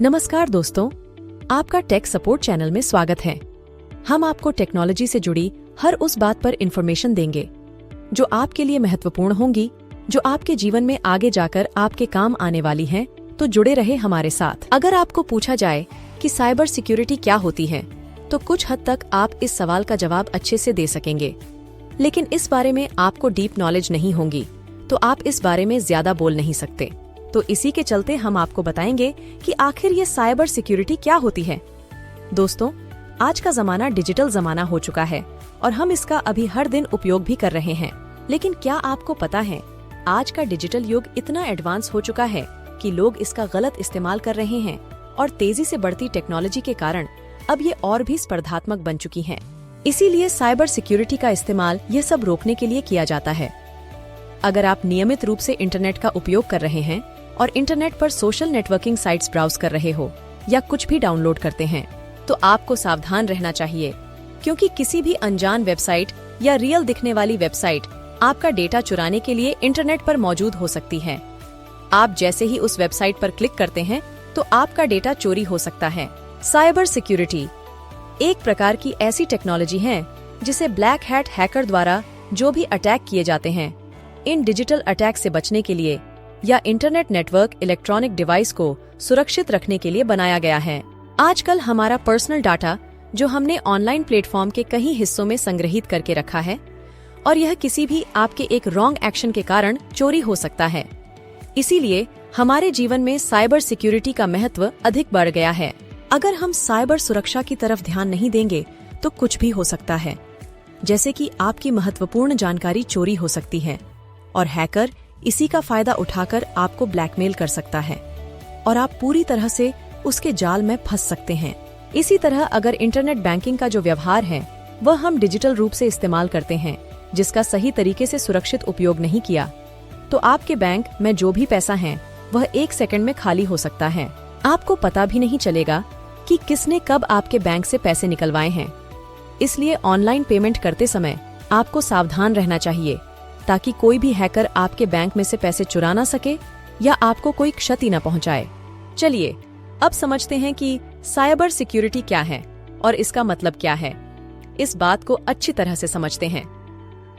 नमस्कार दोस्तों, आपका टेक सपोर्ट चैनल में स्वागत है। हम आपको टेक्नोलॉजी से जुड़ी हर उस बात पर इंफॉर्मेशन देंगे जो आपके लिए महत्वपूर्ण होंगी, जो आपके जीवन में आगे जाकर आपके काम आने वाली हैं। तो जुड़े रहे हमारे साथ। अगर आपको पूछा जाए कि साइबर सिक्योरिटी क्या होती है, तो कुछ हद तक आप इस सवाल का जवाब अच्छे से दे सकेंगे, लेकिन इस बारे में आपको डीप नॉलेज नहीं होंगी, तो आप इस बारे में ज्यादा बोल नहीं सकते। तो इसी के चलते हम आपको बताएंगे कि आखिर ये साइबर सिक्योरिटी क्या होती है। दोस्तों, आज का जमाना डिजिटल जमाना हो चुका है और हम इसका अभी हर दिन उपयोग भी कर रहे हैं। लेकिन क्या आपको पता है, आज का डिजिटल युग इतना एडवांस हो चुका है कि लोग इसका गलत इस्तेमाल कर रहे हैं और तेजी से बढ़ती टेक्नोलॉजी के कारण अब ये और भी स्पर्धात्मक बन चुकी हैं। इसीलिए साइबर सिक्योरिटी का इस्तेमाल ये सब रोकने के लिए किया जाता है। अगर आप नियमित रूप से इंटरनेट का उपयोग कर रहे हैं और इंटरनेट पर सोशल नेटवर्किंग साइट्स ब्राउज कर रहे हो या कुछ भी डाउनलोड करते हैं, तो आपको सावधान रहना चाहिए, क्योंकि किसी भी अनजान वेबसाइट या रियल दिखने वाली वेबसाइट आपका डेटा चुराने के लिए इंटरनेट पर मौजूद हो सकती है। आप जैसे ही उस वेबसाइट पर क्लिक करते हैं तो आपका डेटा चोरी हो सकता है। साइबर सिक्योरिटी एक प्रकार की ऐसी टेक्नोलॉजी है जिसे ब्लैक हैट हैकर द्वारा जो भी अटैक किए जाते हैं, इन डिजिटल अटैक से बचने के लिए या इंटरनेट नेटवर्क इलेक्ट्रॉनिक डिवाइस को सुरक्षित रखने के लिए बनाया गया है। आजकल हमारा पर्सनल डाटा जो हमने ऑनलाइन प्लेटफॉर्म के कई हिस्सों में संग्रहित करके रखा है, और यह किसी भी आपके एक रॉन्ग एक्शन के कारण चोरी हो सकता है। इसीलिए हमारे जीवन में साइबर सिक्योरिटी का महत्व अधिक बढ़ गया है। अगर हम साइबर सुरक्षा की तरफ ध्यान नहीं देंगे तो कुछ भी हो सकता है, जैसे कि आपकी महत्वपूर्ण जानकारी चोरी हो सकती है और हैकर इसी का फायदा उठाकर आपको ब्लैकमेल कर सकता है और आप पूरी तरह से उसके जाल में फंस सकते हैं। इसी तरह अगर इंटरनेट बैंकिंग का जो व्यवहार है वह हम डिजिटल रूप से इस्तेमाल करते हैं, जिसका सही तरीके से सुरक्षित उपयोग नहीं किया, तो आपके बैंक में जो भी पैसा है वह 1 सेकंड में खाली हो सकता है। आपको पता भी नहीं चलेगा कि किसने कब आपके बैंक से पैसे निकलवाए हैं। इसलिए ऑनलाइन पेमेंट करते समय आपको सावधान रहना चाहिए, ताकि कोई भी हैकर आपके बैंक में से पैसे चुरा ना सके या आपको कोई क्षति न पहुंचाए। चलिए अब समझते हैं कि साइबर सिक्योरिटी क्या है और इसका मतलब क्या है। इस बात को अच्छी तरह से समझते हैं।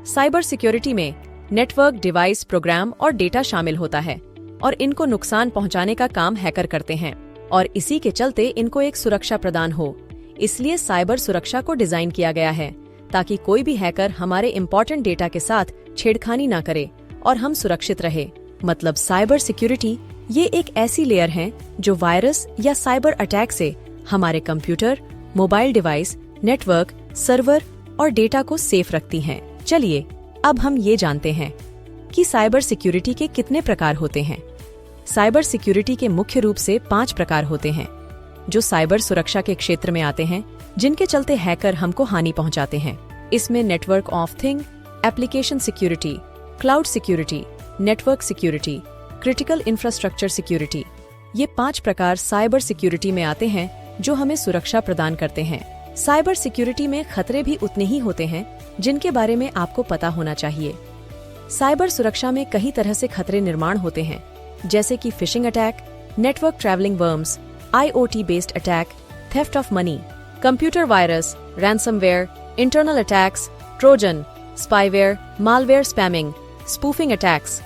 साइबर सिक्योरिटी में नेटवर्क, डिवाइस, प्रोग्राम और डेटा शामिल होता है और इनको नुकसान पहुंचाने का काम हैकर करते हैं, और इसी के चलते इनको एक सुरक्षा प्रदान हो। इसलिए साइबर सुरक्षा को डिजाइन किया गया है ताकि कोई भी हैकर हमारे इम्पोर्टेंट डेटा के साथ छेड़खानी ना करे और हम सुरक्षित रहे। मतलब साइबर सिक्योरिटी ये एक ऐसी लेयर है जो वायरस या साइबर अटैक से हमारे computer, mobile device, network, server और डेटा को सेफ रखती है। चलिए अब हम ये जानते हैं कि साइबर सिक्योरिटी के कितने प्रकार होते हैं। साइबर सिक्योरिटी के मुख्य रूप से 5 प्रकार होते हैं जो साइबर सुरक्षा के क्षेत्र में आते हैं, जिनके चलते हैकर हमको हानि पहुंचाते हैं। इसमें network of thing, application security, cloud security, network security, critical infrastructure security, ये 5 प्रकार साइबर सिक्योरिटी में आते हैं जो हमें सुरक्षा प्रदान करते हैं। साइबर सिक्योरिटी में खतरे भी उतने ही होते हैं जिनके बारे में आपको पता होना चाहिए। साइबर सुरक्षा में कई तरह से खतरे निर्माण होते हैं, जैसे कि phishing attack, network travelling worms, IoT based attack, theft of money, computer virus, ransomware, internal attacks, Trojan, spyware, malware spamming, spoofing attacks.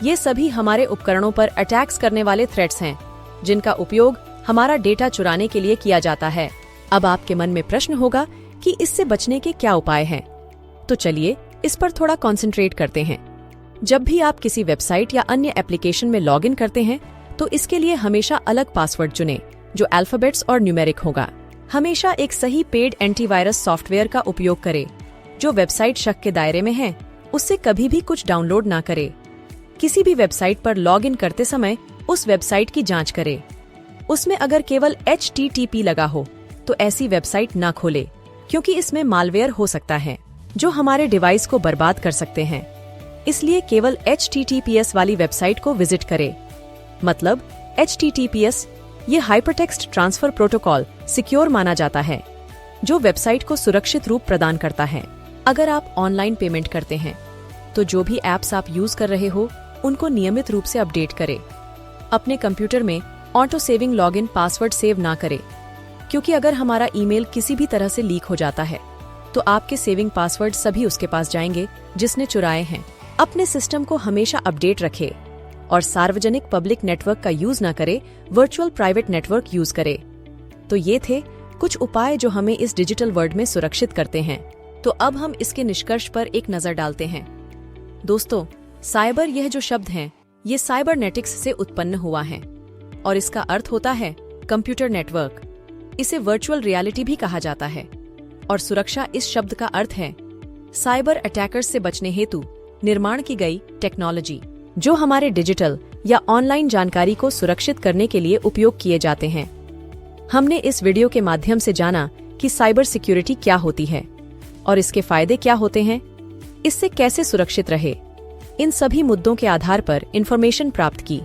ये सभी हमारे उपकरणों पर अटैक्स करने वाले थ्रेट्स हैं जिनका उपयोग हमारा डेटा चुराने के लिए किया जाता है। अब आपके मन में प्रश्न होगा कि इससे बचने के क्या उपाय हैं? तो चलिए इस पर थोड़ा कंसंट्रेट करते हैं। जब भी आप किसी वेबसाइट या अन्य एप्लीकेशन में लॉगिन करते हैं तो इसके लिए हमेशा अलग पासवर्ड चुनें जो अल्फाबेट्स और न्यूमेरिक होगा। हमेशा एक सही पेड एंटीवायरस सॉफ्टवेयर का उपयोग करें। जो वेबसाइट शक के दायरे में है उससे कभी भी कुछ डाउनलोड ना करें। किसी भी वेबसाइट पर लॉगिन करते समय उस वेबसाइट की जांच करें। उसमें अगर केवल HTTP लगा हो तो ऐसी वेबसाइट ना खोले, क्योंकि इसमें मालवेयर हो सकता है जो हमारे डिवाइस को बर्बाद कर सकते हैं। इसलिए केवल HTTPS वाली वेबसाइट को विजिट करें। मतलब HTTPS ये हाइपरटेक्स्ट ट्रांसफर प्रोटोकॉल सिक्योर माना जाता है, जो वेबसाइट को सुरक्षित रूप प्रदान करता है। अगर आप ऑनलाइन पेमेंट करते हैं तो जो भी एप्स आप यूज कर रहे हो उनको नियमित रूप से अपडेट करें। अपने कंप्यूटर में auto saving login password save ना करें, क्योंकि अगर हमारा ईमेल किसी भी तरह से लीक हो जाता है तो आपके सेविंग पासवर्ड सभी उसके पास जाएंगे जिसने चुराए हैं। अपने सिस्टम को हमेशा अपडेट रखें और सार्वजनिक पब्लिक नेटवर्क का यूज ना करें, वर्चुअल प्राइवेट नेटवर्क यूज करें। तो ये थे कुछ उपाय जो हमें इस डिजिटल वर्ल्ड में सुरक्षित करते हैं। तो अब हम इसके निष्कर्ष पर एक नजर डालते हैं। दोस्तों, साइबर यह जो शब्द हैं, ये साइबरनेटिक्स से उत्पन्न हुआ है और इसका अर्थ होता है कंप्यूटर नेटवर्क। इसे वर्चुअल रियलिटी भी कहा जाता है और सुरक्षा इस शब्द का अर्थ है साइबर अटैकर्स से बचने हेतु निर्माण की गई टेक्नोलॉजी, जो हमारे डिजिटल या ऑनलाइन जानकारी को सुरक्षित करने के लिए उपयोग किए जाते हैं। हमने इस वीडियो के माध्यम से जाना कि साइबर सिक्योरिटी क्या होती है और इसके फायदे क्या होते हैं, इससे कैसे सुरक्षित रहे। इन सभी मुद्दों के आधार पर इंफॉर्मेशन प्राप्त की।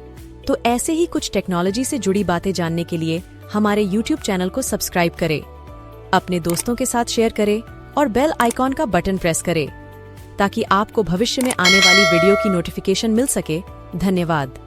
तो ऐसे ही कुछ टेक्नोलॉजी से जुड़ी बातें जानने के लिए हमारे YouTube चैनल को सब्सक्राइब करें, अपने दोस्तों के साथ शेयर करें और बेल आइकॉन का बटन प्रेस करें ताकि आपको भविष्य में आने वाली वीडियो की नोटिफिकेशन मिल सके। धन्यवाद।